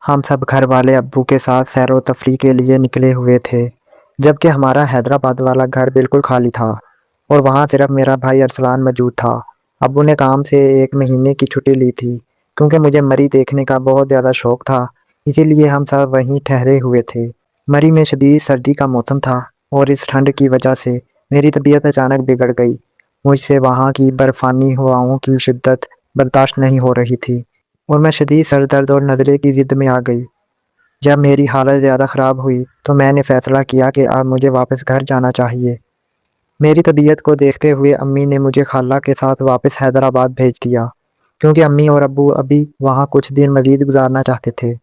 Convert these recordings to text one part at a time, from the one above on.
ہم سب گھر والے ابو کے ساتھ سیر و تفریح کے لیے نکلے ہوئے تھے، جبکہ ہمارا حیدرآباد والا گھر بالکل خالی تھا اور وہاں صرف میرا بھائی ارسلان موجود تھا۔ ابو نے کام سے 1 مہینے کی چھٹی لی تھی کیونکہ مجھے مری دیکھنے کا بہت زیادہ شوق تھا، اسی لیے ہم سب وہیں ٹھہرے ہوئے تھے۔ مری میں شدید سردی کا موسم تھا اور اس ٹھنڈ کی وجہ سے میری طبیعت اچانک بگڑ گئی۔ مجھ سے وہاں کی برفانی ہواؤں کی شدت برداشت نہیں ہو رہی تھی اور میں شدید سر درد اور نزلے کی ضد میں آ گئی۔ جب میری حالت زیادہ خراب ہوئی تو میں نے فیصلہ کیا کہ اب مجھے واپس گھر جانا چاہیے۔ میری طبیعت کو دیکھتے ہوئے امی نے مجھے خالہ کے ساتھ واپس حیدرآباد بھیج دیا، کیونکہ امی اور ابو ابھی وہاں کچھ دن مزید گزارنا چاہتے تھے۔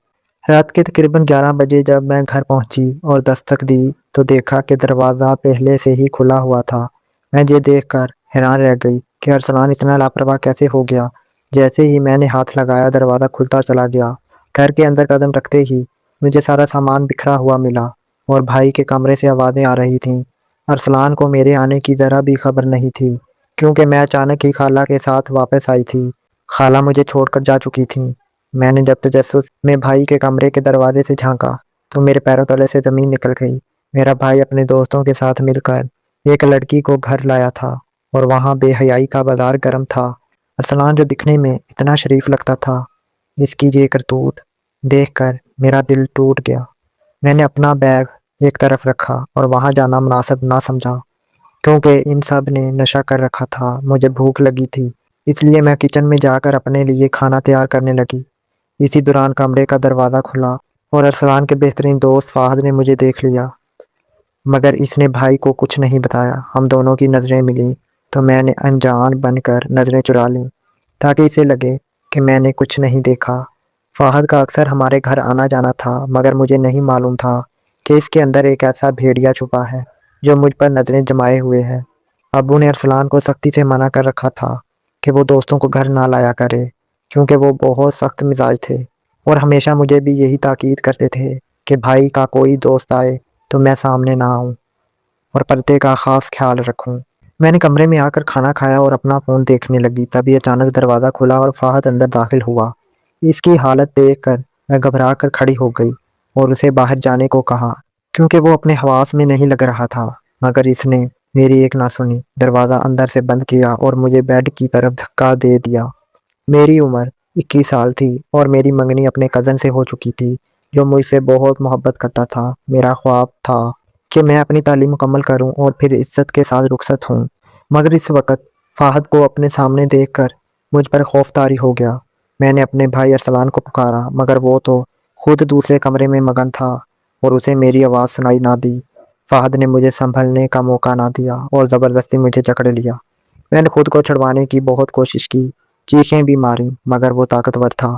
رات کے تقریباً 11 بجے جب میں گھر پہنچی اور دستک دی تو دیکھا کہ دروازہ پہلے سے ہی کھلا ہوا تھا۔ میں یہ دیکھ کر حیران رہ گئی کہ ارسلان اتنا لاپرواہ کیسے ہو گیا۔ جیسے ہی میں نے ہاتھ لگایا دروازہ کھلتا چلا گیا۔ گھر کے اندر قدم رکھتے ہی مجھے سارا سامان بکھرا ہوا ملا اور بھائی کے کمرے سے آوازیں آ رہی تھیں۔ ارسلان کو میرے آنے کی ذرا بھی خبر نہیں تھی، کیونکہ میں اچانک ہی خالہ کے ساتھ واپس آئی تھی۔ خالہ مجھے چھوڑ کر جا چکی تھیں۔ میں نے جب تجسس میں بھائی کے کمرے کے دروازے سے جھانکا تو میرے پیروں تلے سے زمین نکل گئی۔ میرا بھائی اپنے دوستوں کے ساتھ مل کر ایک لڑکی کو گھر لایا تھا اور وہاں بے حیائی کا بازار گرم تھا۔ ارسلان جو دکھنے میں اتنا شریف لگتا تھا، اس کی یہ کرتوت دیکھ کر میرا دل ٹوٹ گیا۔ میں نے اپنا بیگ ایک طرف رکھا اور وہاں جانا مناسب نہ سمجھا، کیونکہ ان سب نے نشہ کر رکھا تھا۔ مجھے بھوک لگی تھی، اس لیے میں کچن میں جا کر اپنے لیے کھانا تیار کرنے لگی۔ اسی دوران کمرے کا دروازہ کھلا اور ارسلان کے بہترین دوست فہد نے مجھے دیکھ لیا، مگر اس نے بھائی کو کچھ نہیں بتایا۔ ہم دونوں کی نظریں ملیں تو میں نے انجان بن کر نظریں چرا لیں تاکہ اسے لگے کہ میں نے کچھ نہیں دیکھا۔ فہد کا اکثر ہمارے گھر آنا جانا تھا، مگر مجھے نہیں معلوم تھا کہ اس کے اندر ایک ایسا بھیڑیا چھپا ہے جو مجھ پر نظریں جمائے ہوئے ہے۔ ابو نے ارسلان کو سختی سے منع کر رکھا تھا کہ وہ دوستوں کو گھر نہ لایا کرے، کیونکہ وہ بہت سخت مزاج تھے اور ہمیشہ مجھے بھی یہی تاکید کرتے تھے کہ بھائی کا کوئی دوست آئے تو میں سامنے نہ آؤں اور پردے کا خاص خیال رکھوں۔ میں نے کمرے میں آ کر کھانا کھایا اور اپنا فون دیکھنے لگی، تبھی اچانک دروازہ کھلا اور فہد اندر داخل ہوا۔ اس کی حالت دیکھ کر میں گھبرا کر کھڑی ہو گئی اور اسے باہر جانے کو کہا، کیونکہ وہ اپنے حواس میں نہیں لگ رہا تھا، مگر اس نے میری ایک نہ سنی۔ دروازہ اندر سے بند کیا اور مجھے بیڈ کی طرف دھکا دے دیا۔ میری عمر 21 سال تھی اور میری منگنی اپنے کزن سے ہو چکی تھی جو مجھ سے بہت محبت کرتا تھا۔ میرا خواب تھا کہ میں اپنی تعلیم مکمل کروں اور پھر عزت کے ساتھ رخصت ہوں، مگر اس وقت فہد کو اپنے سامنے دیکھ کر مجھ پر خوف طاری ہو گیا۔ میں نے اپنے بھائی ارسلان کو پکارا، مگر وہ تو خود دوسرے کمرے میں مگن تھا اور اسے میری آواز سنائی نہ دی۔ فہد نے مجھے سنبھلنے کا موقع نہ دیا اور زبردستی مجھے جکڑ لیا۔ میں نے خود کو چھڑوانے کی بہت کوشش کی، چیخیں بھی ماری، مگر وہ طاقتور تھا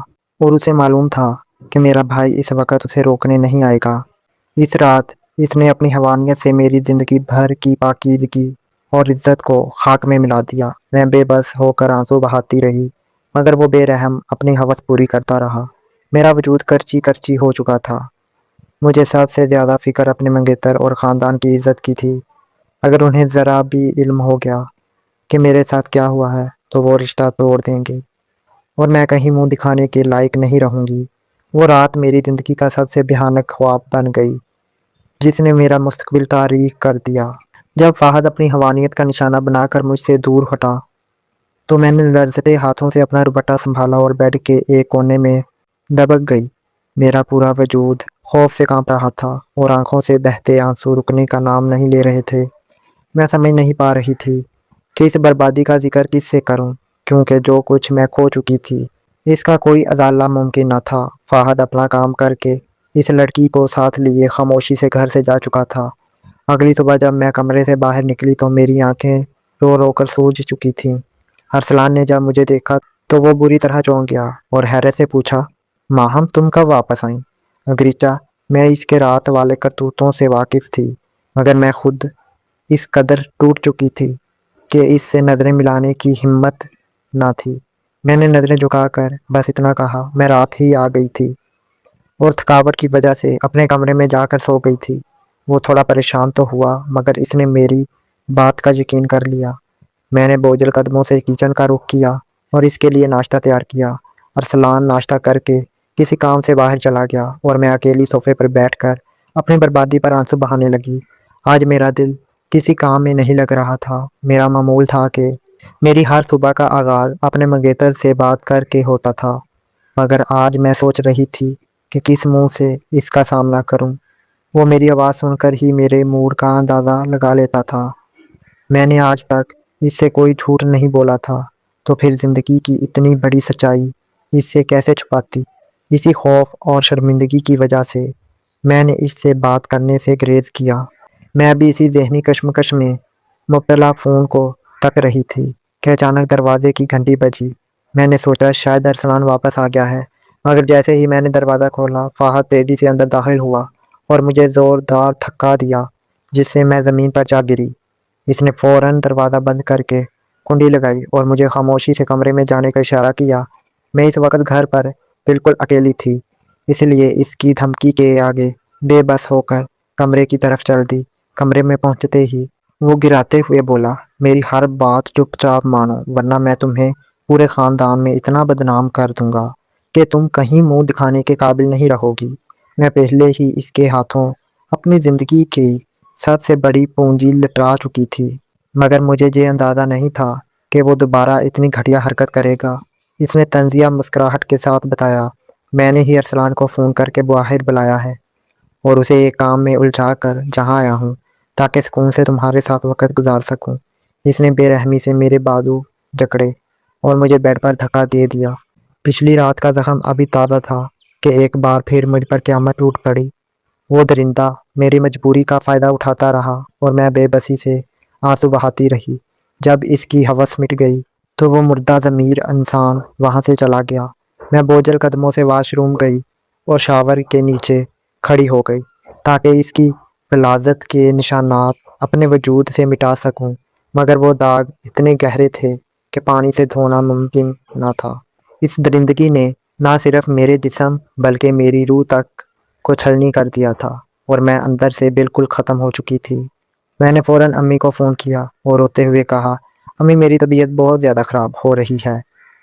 اور اسے معلوم تھا کہ میرا بھائی اس وقت اسے روکنے نہیں آئے گا۔ اس رات اس نے اپنی حیوانیت سے میری زندگی بھر کی پاکیزگی اور عزت کو خاک میں ملا دیا۔ میں بے بس ہو کر آنسو بہاتی رہی، مگر وہ بے رحم اپنی ہوس پوری کرتا رہا۔ میرا وجود کرچی کرچی ہو چکا تھا۔ مجھے سب سے زیادہ فکر اپنے منگیتر اور خاندان کی عزت کی تھی۔ اگر انہیں ذرا بھی علم ہو گیا کہ میرے ساتھ کیا ہوا ہے تو وہ رشتہ توڑ دیں گے اور میں کہیں منہ دکھانے کے لائق نہیں رہوں گی۔ وہ رات میری زندگی کا سب سے بھیانک خواب بن گئی، جس نے میرا مستقبل تاریک کر دیا۔ جب فہد اپنی حیوانیت کا نشانہ بنا کر مجھ سے دور ہٹا تو میں نے لرزتے ہاتھوں سے اپنا دوپٹہ سنبھالا اور بیڈ کے ایک کونے میں دبک گئی۔ میرا پورا وجود خوف سے کانپ رہا تھا اور آنکھوں سے بہتے آنسو رکنے کا نام نہیں لے رہے تھے۔ میں سمجھ نہیں پا رہی تھی کہ اس بربادی کا ذکر کس سے کروں، کیونکہ جو کچھ میں کھو چکی تھی اس کا کوئی ازالہ ممکن نہ تھا۔ فہد اپنا کام کر کے اس لڑکی کو ساتھ لیے خاموشی سے گھر سے جا چکا تھا۔ اگلی صبح جب میں کمرے سے باہر نکلی تو میری آنکھیں رو رو کر سوج چکی تھیں۔ ارسلان نے جب مجھے دیکھا تو وہ بری طرح چونک گیا اور حیرت سے پوچھا، ماہم تم کب واپس آئیں؟ اگرچہ میں اس کے رات والے کرتوتوں سے واقف تھی، مگر میں خود اس قدر ٹوٹ چکی تھی کہ اس سے نظریں ملانے کی ہمت نہ تھی۔ میں نے نظریں جھکا کر بس اتنا کہا، میں رات ہی آ گئی تھی اور تھکاوٹ کی وجہ سے اپنے کمرے میں جا کر سو گئی تھی۔ وہ تھوڑا پریشان تو ہوا، مگر اس نے میری بات کا یقین کر لیا۔ میں نے بوجھل قدموں سے کچن کا رخ کیا اور اس کے لیے ناشتہ تیار کیا۔ ارسلان ناشتہ کر کے کسی کام سے باہر چلا گیا اور میں اکیلی صوفے پر بیٹھ کر اپنی بربادی پر آنسو بہانے لگی۔ آج میرا دل کسی کام میں نہیں لگ رہا تھا۔ میرا معمول تھا کہ میری ہر صبح کا آغاز اپنے منگیتر سے بات کر کے ہوتا تھا، مگر آج میں سوچ رہی تھی کہ کس منہ سے اس کا سامنا کروں۔ وہ میری آواز سن کر ہی میرے موڈ کا اندازہ لگا لیتا تھا۔ میں نے آج تک اس سے کوئی جھوٹ نہیں بولا تھا، تو پھر زندگی کی اتنی بڑی سچائی اس سے کیسے چھپاتی؟ اسی خوف اور شرمندگی کی وجہ سے میں نے اس سے بات کرنے سے گریز کیا۔ میں بھی اسی ذہنی کشمکش میں مبتلا فون کو تک رہی تھی کہ اچانک دروازے کی گھنٹی بجی۔ میں نے سوچا شاید ارسلان واپس آ گیا ہے، مگر جیسے ہی میں نے دروازہ کھولا، فہد تیزی سے اندر داخل ہوا اور مجھے زوردار دھکا دیا، جس سے میں زمین پر جا گری۔ اس نے فوراً دروازہ بند کر کے کنڈی لگائی اور مجھے خاموشی سے کمرے میں جانے کا اشارہ کیا۔ میں اس وقت گھر پر بالکل اکیلی تھی، اس لیے اس کی دھمکی کے آگے بے بس ہو کر کمرے کی طرف چل دی۔ کمرے میں پہنچتے ہی وہ گراتے ہوئے بولا، میری ہر بات چپ چاپ مانو، ورنہ میں تمہیں پورے خاندان میں اتنا بدنام کر دوں گا کہ تم کہیں منہ دکھانے کے قابل نہیں رہو گی۔ میں پہلے ہی اس کے ہاتھوں اپنی زندگی کی سب سے بڑی پونجی لٹا چکی تھی، مگر مجھے یہ اندازہ نہیں تھا کہ وہ دوبارہ اتنی گھٹیا حرکت کرے گا۔ اس نے طنزیہ مسکراہٹ کے ساتھ بتایا، میں نے ہی ارسلان کو فون کر کے باہر بلایا ہے اور اسے ایک کام میں الجھا کر جہاں آیا ہوں تاکہ سکون سے تمہارے ساتھ وقت گزار سکوں۔ اس نے بے رحمی سے میرے بازو جکڑے اور مجھے بیڈ پر دھکا دے دیا۔ پچھلی رات کا زخم ابھی تازہ تھا کہ ایک بار پھر مجھ پر قیامت ٹوٹ پڑی۔ وہ درندہ میری مجبوری کا فائدہ اٹھاتا رہا اور میں بے بسی سے آنسو بہاتی رہی۔ جب اس کی ہوس مٹ گئی تو وہ مردہ ضمیر انسان وہاں سے چلا گیا۔ میں بوجھل قدموں سے واش روم گئی اور شاور کے نیچے کھڑی ہو گئی تاکہ اس کی غلاظت کے نشانات اپنے وجود سے مٹا سکوں، مگر وہ داغ اتنے گہرے تھے کہ پانی سے دھونا ممکن نہ تھا۔ اس درندگی نے نہ صرف میرے جسم بلکہ میری روح تک کو چھلنی کر دیا تھا اور میں اندر سے بالکل ختم ہو چکی تھی۔ میں نے فوراً امی کو فون کیا اور روتے ہوئے کہا، امی میری طبیعت بہت زیادہ خراب ہو رہی ہے،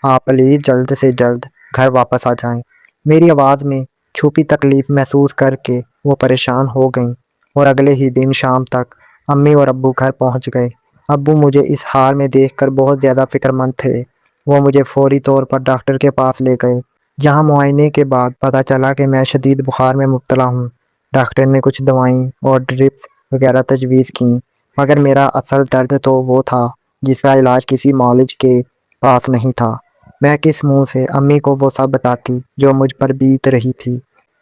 آپ پلیز جلد سے جلد گھر واپس آ جائیں۔ میری آواز میں چھپی تکلیف محسوس کر کے وہ پریشان ہو گئیں اور اگلے ہی دن شام تک امی اور ابو گھر پہنچ گئے۔ ابو مجھے اس حال میں دیکھ کر بہت زیادہ فکر مند تھے۔ وہ مجھے فوری طور پر ڈاکٹر کے پاس لے گئے، جہاں معائنے کے بعد پتہ چلا کہ میں شدید بخار میں مبتلا ہوں۔ ڈاکٹر نے کچھ دوائیں اور ڈرپس وغیرہ تجویز کیں، مگر میرا اصل درد تو وہ تھا جس کا علاج کسی معالج کے پاس نہیں تھا۔ میں کس منہ سے امی کو وہ سب بتاتی جو مجھ پر بیت رہی تھی۔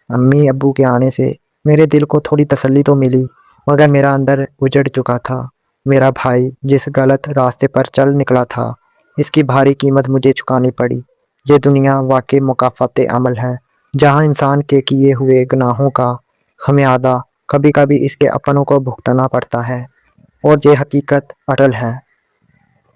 امی ابو کے آنے سے میرے دل کو تھوڑی تسلی تو ملی، مگر میرا اندر اجڑ چکا تھا۔ میرا بھائی جس غلط راستے پر چل نکلا تھا، اس کی بھاری قیمت مجھے چکانی پڑی۔ یہ دنیا واقعی مکافات عمل ہے، جہاں انسان کے کیے ہوئے گناہوں کا خمیازہ کبھی کبھی اس کے اپنوں کو بھگتنا پڑتا ہے، اور یہ حقیقت اٹل ہے۔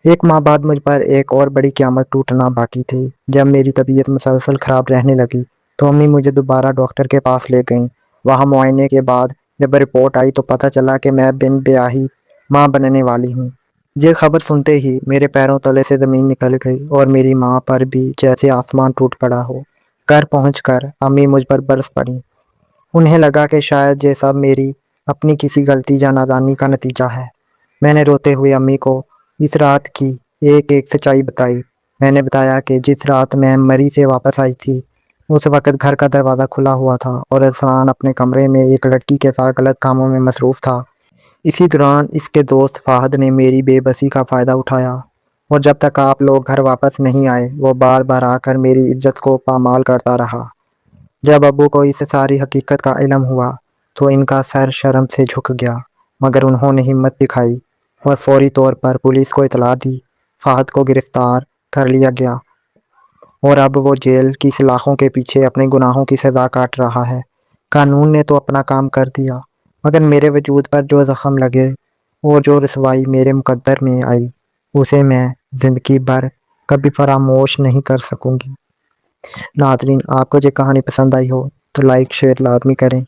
ایک ماہ بعد مجھ پر ایک اور بڑی قیامت ٹوٹنا باقی تھی۔ جب میری طبیعت مسلسل خراب رہنے لگی تو امی مجھے دوبارہ ڈاکٹر کے پاس لے گئیں۔ وہاں معائنے کے بعد جب رپورٹ آئی تو پتہ چلا کہ میں بن بیاہی ماں بننے والی ہوں۔ یہ خبر سنتے ہی میرے پیروں تلے سے زمین نکل گئی اور میری ماں پر بھی جیسے آسمان ٹوٹ پڑا ہو۔ گھر پہنچ کر امی مجھ پر برس پڑیں۔ انہیں لگا کہ شاید یہ سب میری اپنی کسی غلطی یا نادانی کا نتیجہ ہے۔ میں نے روتے ہوئے امی کو اس رات کی ایک ایک سچائی بتائی۔ میں نے بتایا کہ جس رات میں مری سے واپس آئی تھی، اس وقت گھر کا دروازہ کھلا ہوا تھا اور ارسلان اپنے کمرے میں ایک لڑکی کے ساتھ غلط کاموں میں مصروف تھا۔ اسی دوران اس کے دوست فہد نے میری بے بسی کا فائدہ اٹھایا اور جب تک آپ لوگ گھر واپس نہیں آئے وہ بار بار آ کر میری عزت کو پامال کرتا رہا۔ جب ابو کو اس ساری حقیقت کا علم ہوا تو ان کا سر شرم سے جھک گیا، مگر انہوں نے ہمت دکھائی اور فوری طور پر پولیس کو اطلاع دی۔ فہد کو گرفتار کر لیا گیا اور اب وہ جیل کی سلاخوں کے پیچھے اپنے گناہوں کی سزا کاٹ رہا ہے۔ قانون نے تو اپنا کام کر دیا، مگر میرے وجود پر جو زخم لگے اور جو رسوائی میرے مقدر میں آئی، اسے میں زندگی بھر کبھی فراموش نہیں کر سکوں گی۔ ناظرین، آپ کو یہ کہانی پسند آئی ہو تو لائک شیئر لازمی کریں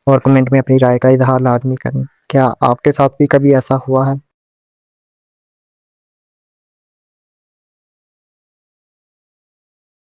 اور کمنٹ میں اپنی رائے کا اظہار لازمی کریں۔ کیا آپ کے ساتھ بھی کبھی ایسا ہوا ہے؟